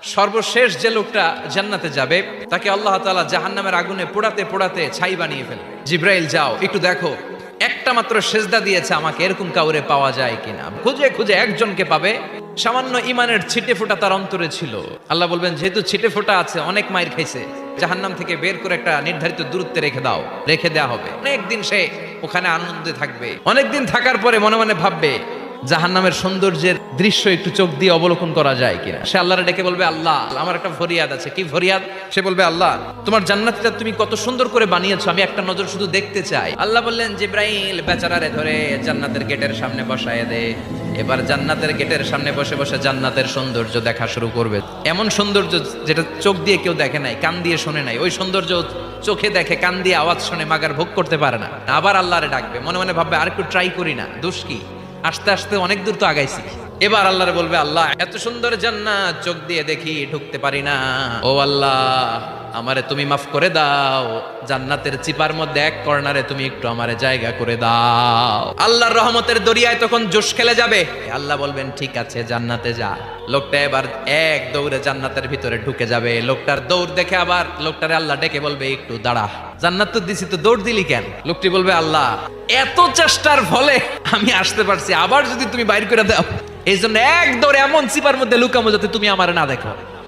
সর্বশেষ যে লোকটা জান্নাতে যাবে তাকে আল্লাহ তাআলা জাহান্নামের আগুনে পোড়াতে পোড়াতে ছাই বানিয়ে ফেলবে। জিব্রাইল যাও একটু দেখো, একটা মাত্র সেজদা দিয়েছে আমাকে, এরকম কাউরে পাওয়া যায় কিনা। খুঁজে খুঁজে একজনকে পাবে, সামান্য ইমানের ছিটে ফোঁটা তার অন্তরে ছিল। আল্লাহ বলবেন যেহেতু ছিটে ফোঁটা আছে, অনেক মাইর খাইছে, জাহান্নাম থেকে বের করে একটা নির্ধারিত দূরত্বে রেখে দাও, রেখে দেওয়া হবে। অনেকদিন সে ওখানে আনন্দে থাকবে। অনেকদিন থাকার পরে মনে মনে ভাববে জাহান্নামের সৌন্দর্যের দৃশ্য একটু চোখ দিয়ে অবলোকন করা যায় কিনা। সে আল্লাহরে ডেকে বলবে, আল্লাহ আমার একটা ফরিয়াদ আছে। কি ফরিয়াদ? সে বলবে, আল্লাহ তোমার জান্নাতটা তুমি কত সুন্দর করে বানিয়েছো, আমি একটা নজর শুধু দেখতে চাই। আল্লাহ বললেন, জিব্রাইল বেচারারে ধরে জান্নাতের গেটের সামনে বসায় দে। এবার জান্নাতের গেটের সামনে বসে বসে জান্নাতের সৌন্দর্য দেখা শুরু করবে। এমন সৌন্দর্য যেটা চোখ দিয়ে কেউ দেখে নাই, কান দিয়ে শোনে নাই। ওই সৌন্দর্য চোখে দেখে, কান দিয়ে আওয়াজ শুনে মাগার ভোগ করতে পারে না। আবার আল্লাহরে ডাকবে, মনে মনে ভাববে আর একটু ট্রাই করি না, দোষ কি, আস্তে আস্তে অনেক দূর তো আগাইছি। এবার আল্লাহরে বলবে, আল্লাহ এত সুন্দর জান্নাত চোখ দিয়ে দেখি, ঢুকতে পারি না। ও আল্লাহ আমারে তুমি মাফ করে দাও, জান্নাতের চিপার মধ্যে এক কর্নারে তুমি একটু আমারে জায়গা করে দাও। আল্লাহর রহমতের দরিয়ায় তখন জোশ খেলে যাবে। আল্লাহ বলবেন, ঠিক আছে জান্নাতে যা। লোকটা এবার এক দৌড়ে জান্নাতের ভিতরে ঢুকে যাবে। লোকটার দৌড় দেখে আবার লোকটারে আল্লাহ ডেকে বলবে, একটু দাঁড়া, জান্নাত তো দিছি, তো দৌড় দিলি কেন? লোকটি বলবে, আল্লাহ এত চেষ্টার ফলে আমি আসতে পারছি, আবার যদি তুমি বাইর করে দাও, এই জন্য এক দৌড়ে এমন চিপার মধ্যে লুকামো যাতে তুমি আমার না দেখো।